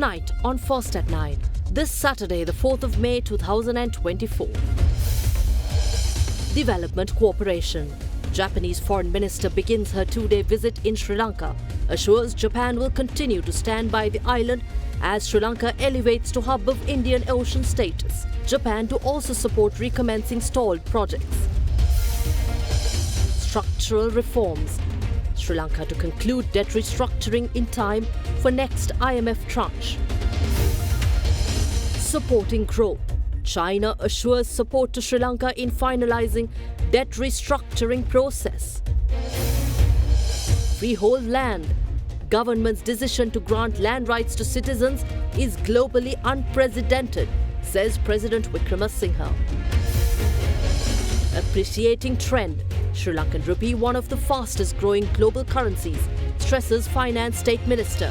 Tonight on First at 9, this Saturday, the 4th of May 2024. Development Cooperation. Japanese Foreign Minister begins her 2-day visit in Sri Lanka, assures Japan will continue to stand by the island as Sri Lanka elevates to hub of Indian Ocean status. Japan to also support recommencing stalled projects. Structural reforms. Sri Lanka to conclude debt restructuring in time for next IMF tranche. Supporting growth. China assures support to Sri Lanka in finalizing debt restructuring process. Freehold land. Government's decision to grant land rights to citizens is globally unprecedented, says President Wickremesinghe. Appreciating trend. Sri Lankan rupee, one of the fastest growing global currencies, stresses Finance State Minister.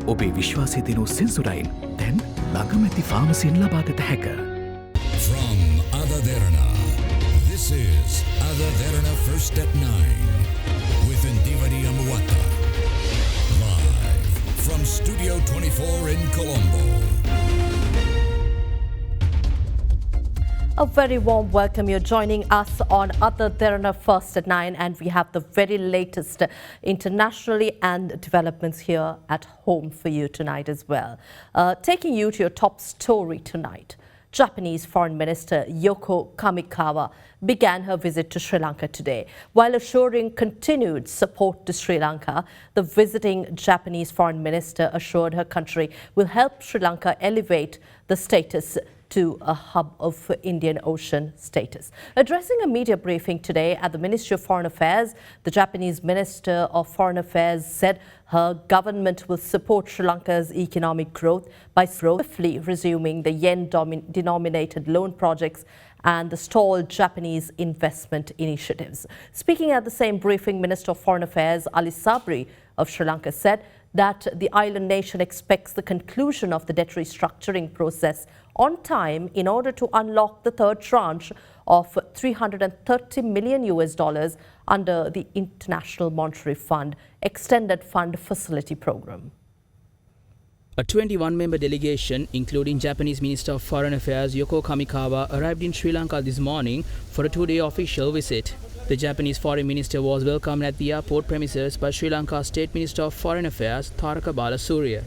ඔබේ විශ්වාසය දිනු සෙන්සුරයින් දැන් ළඟමැති ෆාමසියෙන් ලබාගත හැක. From Ada Derana, this is Ada Derana First at 9 with Indivadi Amuwata. Live from Studio 24 in Colombo. A very warm welcome. You're joining us on Other Derana First at 9, and we have the very latest internationally and developments here at home for you tonight as well. Taking you to your top story tonight. Japanese Foreign Minister Yoko Kamikawa began her visit to Sri Lanka today. While assuring continued support to Sri Lanka, the visiting Japanese Foreign Minister assured her country will help Sri Lanka elevate the status to a hub of Indian Ocean status. Addressing a media briefing today at the Ministry of Foreign Affairs, the Japanese Minister of Foreign Affairs said her government will support Sri Lanka's economic growth by swiftly resuming the yen-denominated loan projects and the stalled Japanese investment initiatives. Speaking at the same briefing, Minister of Foreign Affairs Ali Sabri of Sri Lanka said that the island nation expects the conclusion of the debt restructuring process on time in order to unlock the third tranche of $330 million under the International Monetary Fund Extended Fund Facility Program. A 21-member delegation, including Japanese Minister of Foreign Affairs Yoko Kamikawa, arrived in Sri Lanka this morning for a 2-day official visit. The Japanese Foreign Minister was welcomed at the airport premises by Sri Lanka's State Minister of Foreign Affairs Tharaka Balasurya.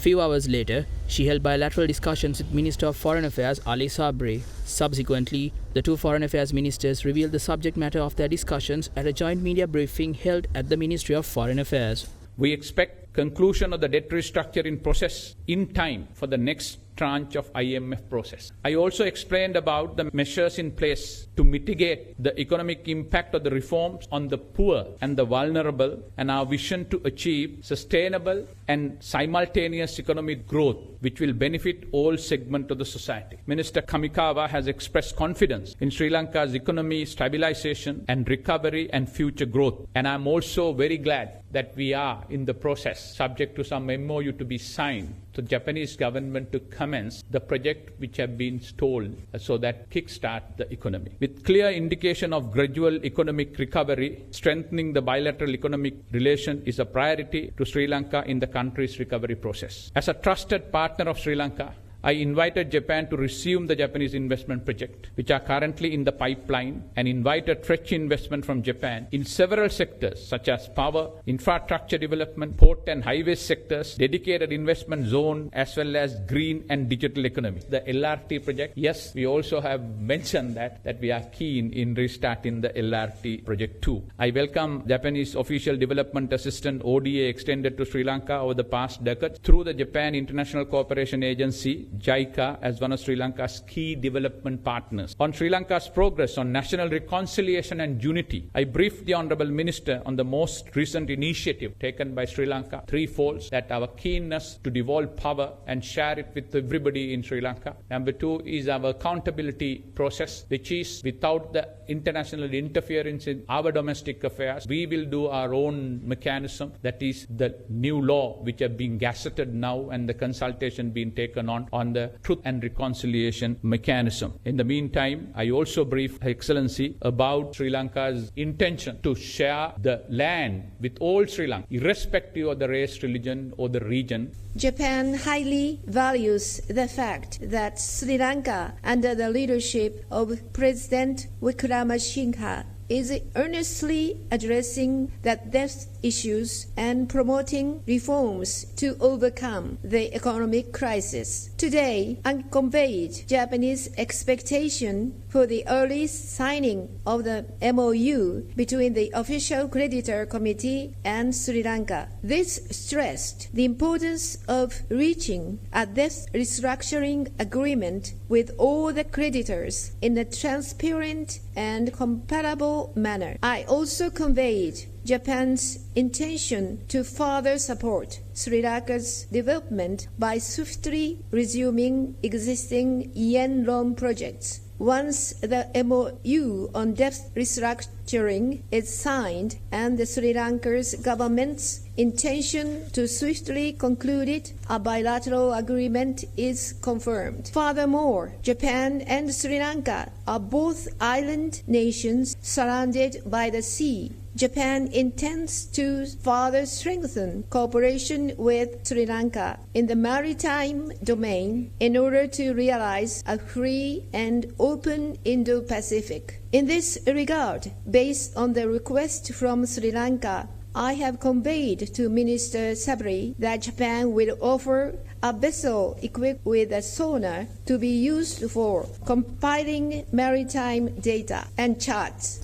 Few hours later, she held bilateral discussions with Minister of Foreign Affairs Ali Sabri. Subsequently, the two foreign affairs ministers revealed the subject matter of their discussions at a joint media briefing held at the Ministry of Foreign Affairs. We expect conclusion of the debt restructuring process in time for the next tranche of IMF process. I also explained about the measures in place to mitigate the economic impact of the reforms on the poor and the vulnerable, and our vision to achieve sustainable and simultaneous economic growth which will benefit all segments of the society. Minister Kamikawa has expressed confidence in Sri Lanka's economy stabilization and recovery and future growth, and I'm also very glad that we are in the process, subject to some MOU to be signed, to Japanese government to commence the project which have been stalled so that kickstart the economy. With clear indication of gradual economic recovery, strengthening the bilateral economic relation is a priority to Sri Lanka in the country's recovery process. As a trusted partner of Sri Lanka, I invited Japan to resume the Japanese investment project, which are currently in the pipeline, and invited fresh investment from Japan in several sectors such as power, infrastructure development, port and highway sectors, dedicated investment zone, as well as green and digital economy. The LRT project, yes, we also have mentioned that we are keen in restarting the LRT project too. I welcome Japanese Official Development Assistant ODA extended to Sri Lanka over the past decade through the Japan International Cooperation Agency, JICA, as one of Sri Lanka's key development partners. On Sri Lanka's progress on national reconciliation and unity, I briefed the Honourable Minister on the most recent initiative taken by Sri Lanka, threefold, that our keenness to devolve power and share it with everybody in Sri Lanka. Number two is our accountability process, which is without the international interference in our domestic affairs. We will do our own mechanism, that is the new law which have been gazetted now and the consultation being taken on on the Truth and Reconciliation mechanism. In the meantime, I also briefed Her Excellency about Sri Lanka's intention to share the land with all Sri Lankans, irrespective of the race, religion, or the region. Japan highly values the fact that Sri Lanka, under the leadership of President Wickramasinghe, is earnestly addressing the debt issues and promoting reforms to overcome the economic crisis. Today, I conveyed Japanese expectation for the early signing of the MOU between the Official Creditor Committee and Sri Lanka. This stressed the importance of reaching a debt restructuring agreement with all the creditors in a transparent and comparable manner. I also conveyed Japan's intention to further support Sri Lanka's development by swiftly resuming existing yen loan projects. Once the MOU on debt restructuring is signed and the Sri Lanka's government's intention to swiftly conclude it, a bilateral agreement is confirmed. Furthermore, Japan and Sri Lanka are both island nations surrounded by the sea. Japan intends to further strengthen cooperation with Sri Lanka in the maritime domain in order to realize a free and open Indo-Pacific. In this regard, based on the request from Sri Lanka, I have conveyed to Minister Sabri that Japan will offer a vessel equipped with a sonar to be used for compiling maritime data and charts.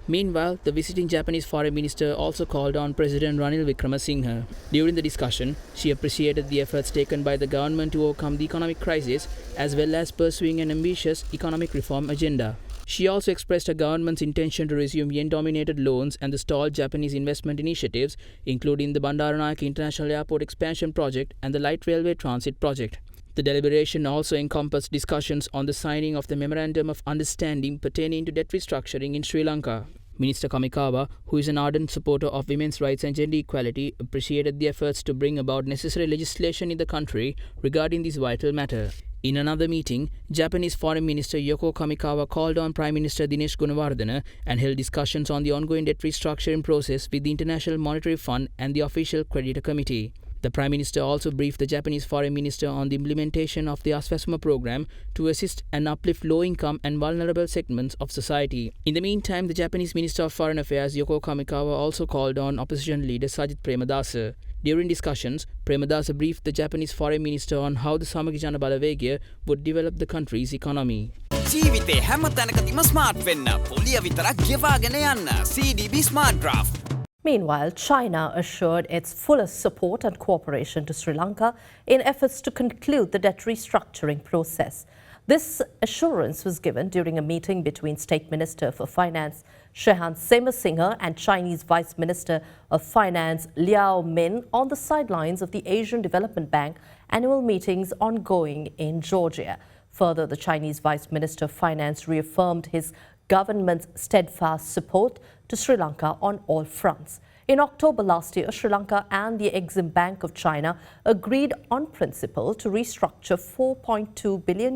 Meanwhile, the visiting Japanese foreign minister also called on President Ranil Wickramasinghe. During the discussion, she appreciated the efforts taken by the government to overcome the economic crisis as well as pursuing an ambitious economic reform agenda. She also expressed her government's intention to resume yen-dominated loans and the stalled Japanese investment initiatives, including the Bandaranaike International Airport expansion project and the light railway transit project. The deliberation also encompassed discussions on the signing of the Memorandum of Understanding pertaining to debt restructuring in Sri Lanka. Minister Kamikawa, who is an ardent supporter of women's rights and gender equality, appreciated the efforts to bring about necessary legislation in the country regarding this vital matter. In another meeting, Japanese Foreign Minister Yoko Kamikawa called on Prime Minister Dinesh Gunawardena and held discussions on the ongoing debt restructuring process with the International Monetary Fund and the Official Creditor Committee. The Prime Minister also briefed the Japanese Foreign Minister on the implementation of the Aswasuma program to assist and uplift low-income and vulnerable segments of society. In the meantime, the Japanese Minister of Foreign Affairs Yoko Kamikawa also called on opposition leader Sajith Premadasa. During discussions, Premadasa briefed the Japanese Foreign Minister on how the Samagi Jana Balawegaya would develop the country's economy. ජීවිතේ හැම තැනකදීම smart වෙන්න පොලිය විතරක් ගෙවාගෙන යන්න CDB Smart Draft. Meanwhile, China assured its fullest support and cooperation to Sri Lanka in efforts to conclude the debt restructuring process. This assurance was given during a meeting between State Minister for Finance Shehan Semasinghe and Chinese Vice Minister of Finance Liao Min on the sidelines of the Asian Development Bank annual meetings ongoing in Georgia. Further, the Chinese Vice Minister of Finance reaffirmed his government's steadfast support to Sri Lanka on all fronts. In October last year, Sri Lanka and the Exim Bank of China agreed on principle to restructure $4.2 billion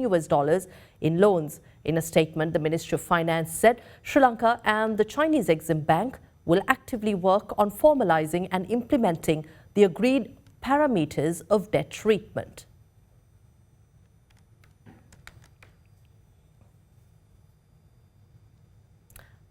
in loans. In a statement, the Ministry of Finance said Sri Lanka and the Chinese Exim Bank will actively work on formalizing and implementing the agreed parameters of debt treatment.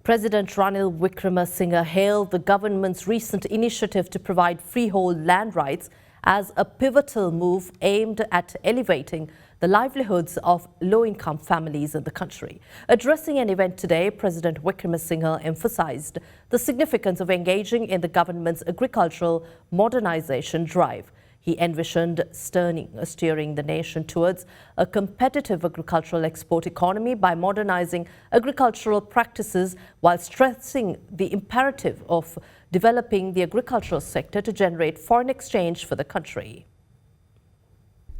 President Ranil Wickramasinghe hailed the government's recent initiative to provide freehold land rights as a pivotal move aimed at elevating the livelihoods of low-income families in the country. Addressing an event today, President Wickramasinghe emphasized the significance of engaging in the government's agricultural modernization drive. He envisioned steering the nation towards a competitive agricultural export economy by modernizing agricultural practices while stressing the imperative of developing the agricultural sector to generate foreign exchange for the country.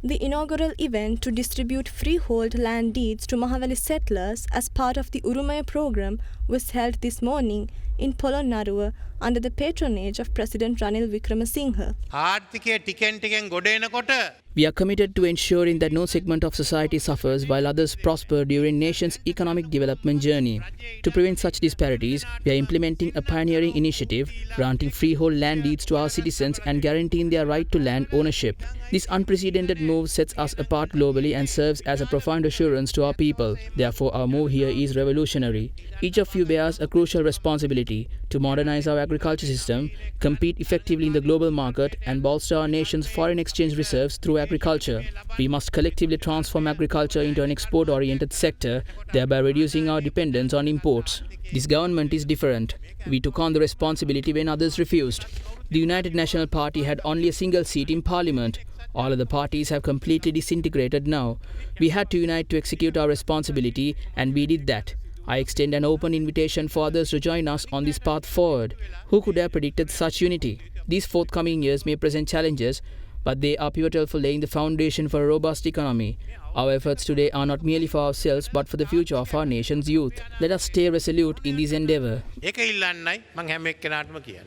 The inaugural event to distribute freehold land deeds to Mahawali settlers as part of the Urumaya program was held this morning in Polonnaruwa under the patronage of President Ranil Wickremesinghe. ආර්ථිකය ටිකෙන් ටිකෙන් ගොඩ එනකොට We are committed to ensuring that no segment of society suffers while others prosper during nation's economic development journey. To prevent such disparities, we are implementing a pioneering initiative, granting freehold land deeds to our citizens and guaranteeing their right to land ownership. This unprecedented move sets us apart globally and serves as a profound assurance to our people. Therefore, our move here is revolutionary. Each of you bears a crucial responsibility to modernize our agriculture system, compete effectively in the global market, and bolster our nation's foreign exchange reserves through agriculture. We must collectively transform agriculture into an export-oriented sector, thereby reducing our dependence on imports. This government is different. We took on the responsibility when others refused. The United National Party had only a single seat in parliament. All other parties have completely disintegrated now. We had to unite to execute our responsibility, and we did that. I extend an open invitation for others to join us on this path forward. Who could have predicted such unity? These forthcoming years may present challenges, but they are pivotal for laying the foundation for a robust economy. Our efforts today are not merely for ourselves, but for the future of our nation's youth. Let us stay resolute in this endeavour. ඒක ඉල්ලන්නයි මං හැම එක්කෙනාටම කියන්නේ.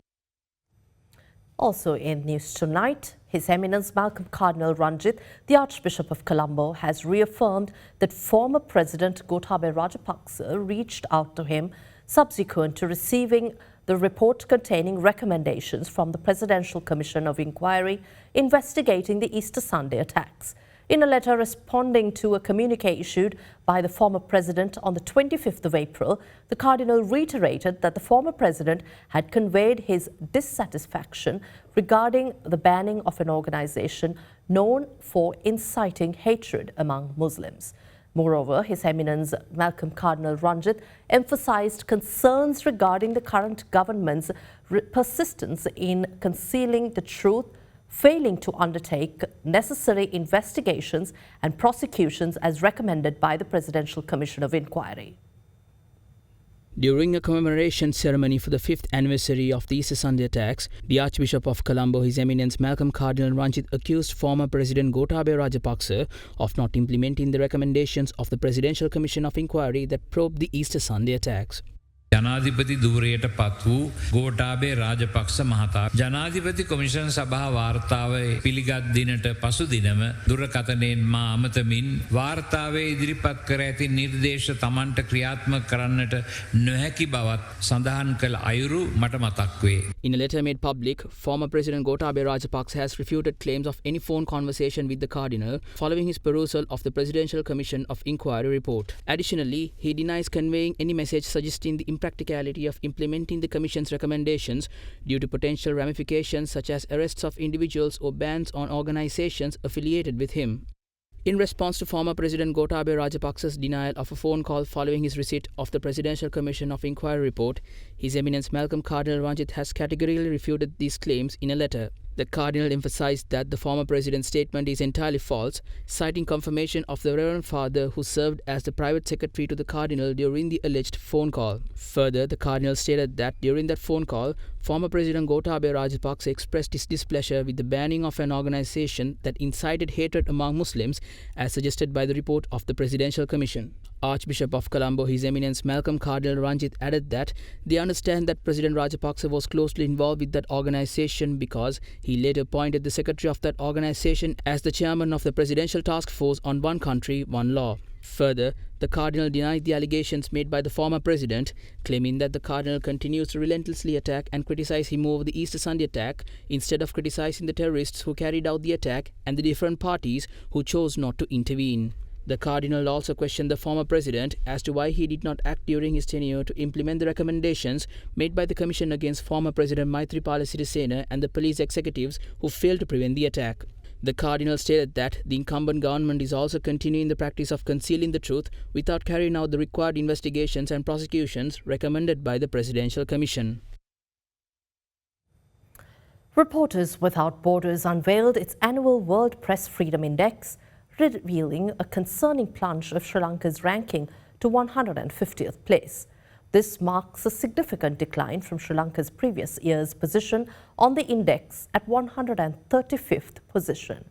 Also in news tonight, His Eminence Malcolm Cardinal Ranjit, the Archbishop of Colombo, has reaffirmed that former President Gotabaya Rajapaksa reached out to him subsequent to receiving the report containing recommendations from the Presidential Commission of Inquiry investigating the Easter Sunday attacks. In a letter responding to a communique issued by the former president on the 25th of April, the Cardinal reiterated that the former president had conveyed his dissatisfaction regarding the banning of an organization known for inciting hatred among Muslims. Moreover, His Eminence Malcolm Cardinal Ranjit emphasized concerns regarding the current government's persistence in concealing the truth, failing to undertake necessary investigations and prosecutions as recommended by the Presidential Commission of Inquiry. During a commemoration ceremony for the 5th anniversary of the Easter Sunday attacks, the Archbishop of Colombo, His Eminence Malcolm Cardinal Ranjit, accused former President Gotabaya Rajapaksa of not implementing the recommendations of the Presidential Commission of Inquiry that probed the Easter Sunday attacks. ජනාධිපති ධූරයට පත් වූ ගෝඨාභය රාජපක්ෂ මහතා ජනාධිපති commission සභා වාර්තාවේ පිළිගත් දිනට පසු දිනම දුරකථනයෙන් මා අමතමින් වාර්තාවේ ඉදිරිපත් කර ඇති නිර්දේශ තමන්ට ක්‍රියාත්මක කරන්නට නොහැකි බවත් සඳහන් කළ අයුරු මට මතක් වේ. In a letter made public, former President Gotabaya Rajapaksa has refuted claims of any phone conversation with the Cardinal following his perusal of the Presidential Commission of Inquiry report. Additionally, he denies conveying any message suggesting the impracticality of implementing the Commission's recommendations due to potential ramifications such as arrests of individuals or bans on organizations affiliated with him. In response to former President Gotabaya Rajapaksa's denial of a phone call following his receipt of the Presidential Commission of Inquiry report, His Eminence Malcolm Cardinal Ranjit has categorically refuted these claims in a letter. The Cardinal emphasized that the former president's statement is entirely false, citing confirmation of the Reverend Father who served as the private secretary to the Cardinal during the alleged phone call. Further, the Cardinal stated that during that phone call, former President Gotabaya Rajapaksa expressed his displeasure with the banning of an organization that incited hatred among Muslims, as suggested by the report of the Presidential Commission. Archbishop of Colombo, His Eminence Malcolm Cardinal Ranjit, added that they understand that President Rajapaksa was closely involved with that organization because he later appointed the secretary of that organization as the chairman of the Presidential Task Force on One Country, One Law. Further, the Cardinal denied the allegations made by the former president, claiming that the Cardinal continues to relentlessly attack and criticize him over the Easter Sunday attack instead of criticizing the terrorists who carried out the attack and the different parties who chose not to intervene. The Cardinal also questioned the former president as to why he did not act during his tenure to implement the recommendations made by the Commission against former President Maithripala Sirisena and the police executives who failed to prevent the attack. The Cardinal stated that the incumbent government is also continuing the practice of concealing the truth without carrying out the required investigations and prosecutions recommended by the Presidential Commission. Reporters Without Borders unveiled its annual World Press Freedom Index, revealing a concerning plunge of Sri Lanka's ranking to 150th place. This marks a significant decline from Sri Lanka's previous year's position on the index at 135th position.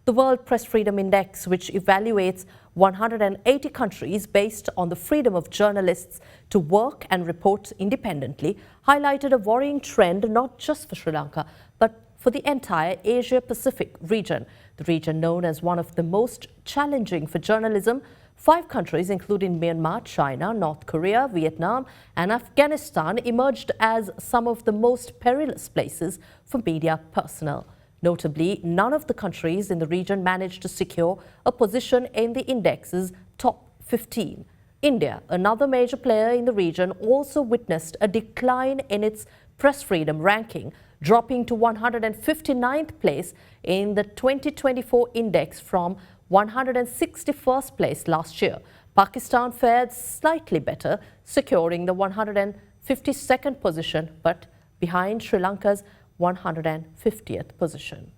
The World Press Freedom Index, which evaluates 180 countries based on the freedom of journalists to work and report independently, highlighted a worrying trend not just for Sri Lanka, but for the entire Asia-Pacific region. The region, known as one of the most challenging for journalism, 5 countries, including Myanmar, China, North Korea, Vietnam and Afghanistan, emerged as some of the most perilous places for media personnel. Notably, none of the countries in the region managed to secure a position in the index's top 15. India, another major player in the region, also witnessed a decline in its press freedom ranking, dropping to 159th place in the 2024 index from 161st place last year. Pakistan fared slightly better, securing the 152nd position, but behind Sri Lanka's 150th position.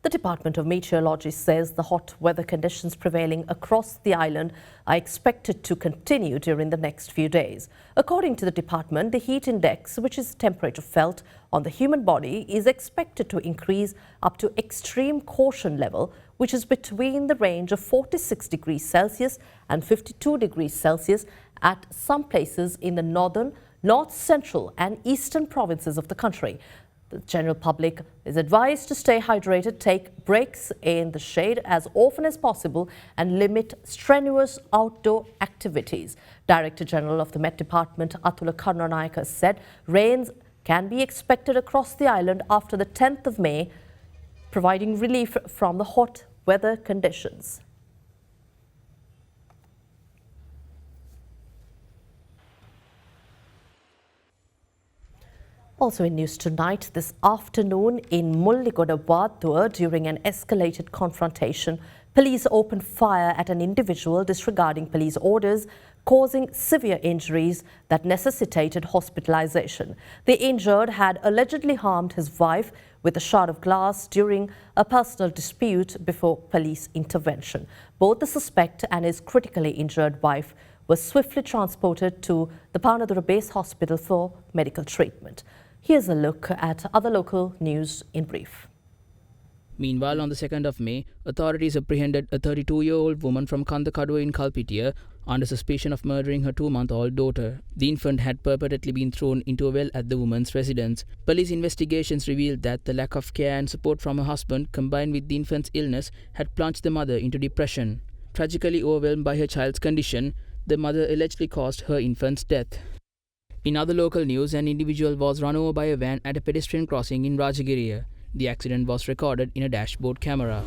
The Department of Meteorology says the hot weather conditions prevailing across the island are expected to continue during the next few days. According to the department, the heat index, which is temperature felt on the human body, is expected to increase up to extreme caution level, which is between the range of 46 degrees Celsius and 52 degrees Celsius at some places in the northern, north central and eastern provinces of the country. The general public is advised to stay hydrated, take breaks in the shade as often as possible and limit strenuous outdoor activities. Director General of the Met Department, Atula Karunanayaka, said rains can be expected across the island after the 10th of May, providing relief from the hot weather conditions. Also in news tonight, this afternoon in Mulligoda Wadua, during an escalated confrontation, police opened fire at an individual disregarding police orders, causing severe injuries that necessitated hospitalization. The injured had allegedly harmed his wife with a shard of glass during a personal dispute before police intervention. Both the suspect and his critically injured wife were swiftly transported to the Panadura Base Hospital for medical treatment. Here's a look at other local news in brief. Meanwhile, on the 2nd of May, authorities apprehended a 32-year-old woman from Kandakadua in Kalpitia under suspicion of murdering her 2-month-old daughter. The infant had purportedly been thrown into a well at the woman's residence. Police investigations revealed that the lack of care and support from her husband, combined with the infant's illness, had plunged the mother into depression. Tragically overwhelmed by her child's condition, the mother allegedly caused her infant's death. In other local news, an individual was run over by a van at a pedestrian crossing in Rajagiriya. The accident was recorded in a dashboard camera.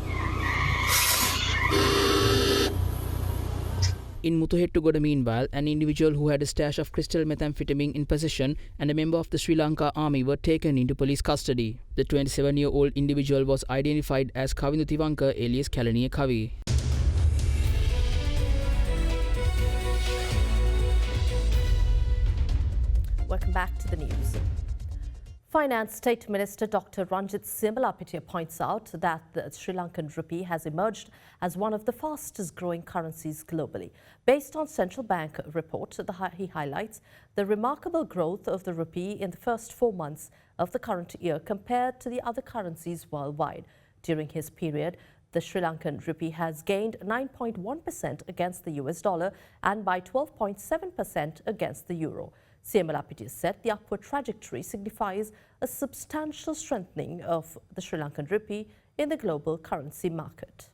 In Muthuhettugoda, meanwhile, an individual who had a stash of crystal methamphetamine in possession and a member of the Sri Lanka Army were taken into police custody. The 27-year-old individual was identified as Kavindu Tiwanka alias Kalaniya Kavi. Welcome back to the news. Finance State Minister Dr. Ranjit points out that the Sri Lankan rupee has emerged as one of the fastest growing currencies globally. Based on central bank report, he highlights the remarkable growth of the rupee in the first 4 months of the current year compared to the other currencies worldwide. During his period, the Sri Lankan rupee has gained 9.1% against the US dollar and by 12.7% against the euro. Siamalapiti said the upward trajectory signifies a substantial strengthening of the Sri Lankan rupee in the global currency market.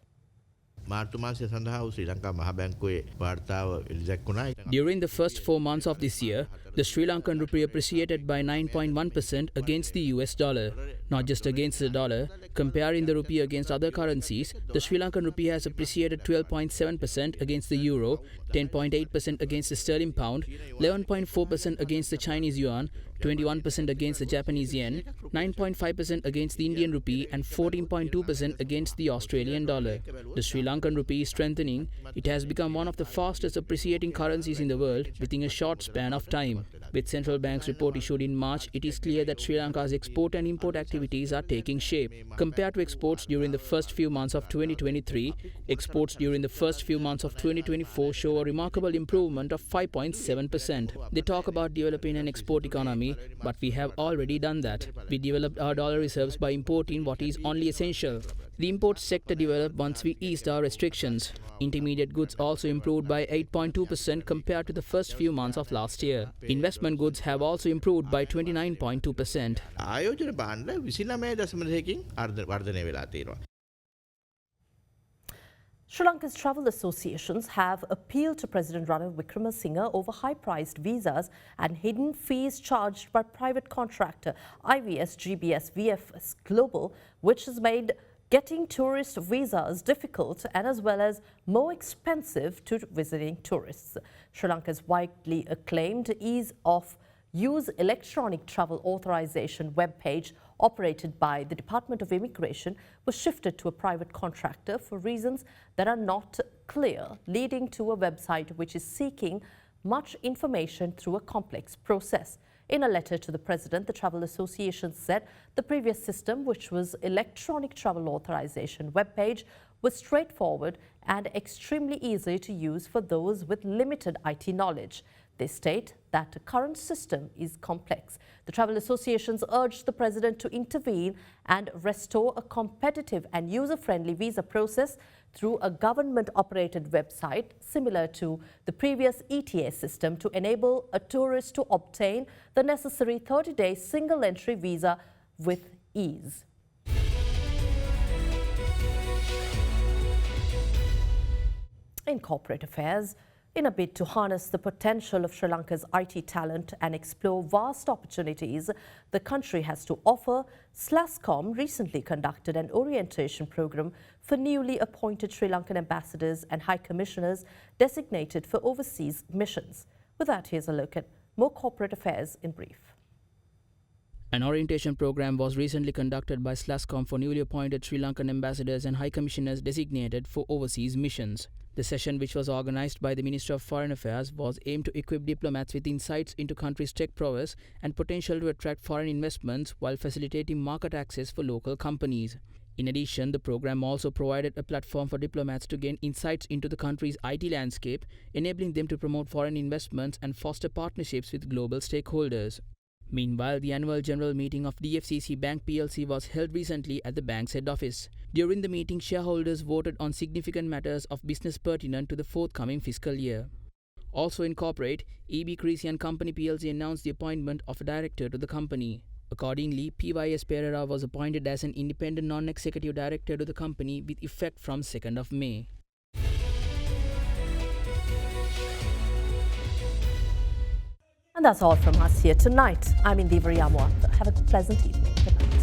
During the first 4 months of this year, the Sri Lankan rupee appreciated by 9.1% against the US dollar. Not just against the dollar, comparing the rupee against other currencies, the Sri Lankan rupee has appreciated 12.7% against the euro, 10.8% against the sterling pound, 11.4% against the Chinese yuan, 21% against the Japanese yen, 9.5% against the Indian rupee and 14.2% against the Australian dollar. The Sri Lankan rupee is strengthening. It has become one of the fastest appreciating currencies in the world within a short span of time. With central bank's report issued in March, it is clear that Sri Lanka's export and import activities are taking shape. Compared to exports during the first few months of 2023, exports during the first few months of 2024 show a remarkable improvement of 5.7%. They talk about developing an export economy, but we have already done that. We developed our dollar reserves by importing what is only essential. The import sector developed once we eased our restrictions. Intermediate goods also improved by 8.2% compared to the first few months of last year. Investment goods have also improved by 29.2%. ආයෝජන භාණ්ඩ 29.2කින් වර්ධනය වෙලා තියෙනවා. Sri Lanka's travel associations have appealed to President Ranil Wickremesinghe over high-priced visas and hidden fees charged by private contractor IVS GBS VFS Global, which has made getting tourist visas difficult and as well as more expensive to visiting tourists. Sri Lanka's widely acclaimed ease of use electronic travel authorization webpage operated by the Department of Immigration was shifted to a private contractor for reasons that are not clear, leading to a website which is seeking much information through a complex process. In a letter to the President, the Travel Association said the previous system, which was electronic travel authorization webpage, was straightforward and extremely easy to use for those with limited IT knowledge. They state that the current system is complex. The travel associations urged the President to intervene and restore a competitive and user-friendly visa process through a government-operated website similar to the previous ETA system to enable a tourist to obtain the necessary 30-day single-entry visa with ease. In corporate affairs, in a bid to harness the potential of Sri Lanka's IT talent and explore vast opportunities the country has to offer, SLASCOM recently conducted an orientation program for newly appointed Sri Lankan ambassadors and high commissioners designated for overseas missions. With that, here's a look at more corporate affairs in brief. An orientation program was recently conducted by SLASCOM for newly appointed Sri Lankan ambassadors and high commissioners designated for overseas missions. The session, which was organized by the Minister of Foreign Affairs, was aimed to equip diplomats with insights into country's tech prowess and potential to attract foreign investments while facilitating market access for local companies. In addition, the program also provided a platform for diplomats to gain insights into the country's IT landscape, enabling them to promote foreign investments and foster partnerships with global stakeholders. Meanwhile, the annual general meeting of DFCC Bank PLC was held recently at the bank's head office. During the meeting, shareholders voted on significant matters of business pertinent to the forthcoming fiscal year. Also in corporate, EB Creasy and Company PLC announced the appointment of a director to the company. Accordingly, PYS Pereira was appointed as an independent non-executive director to the company with effect from 2nd of May. And that's all from us here tonight. I'm Indivariya Muatta. Have a pleasant evening. Good night.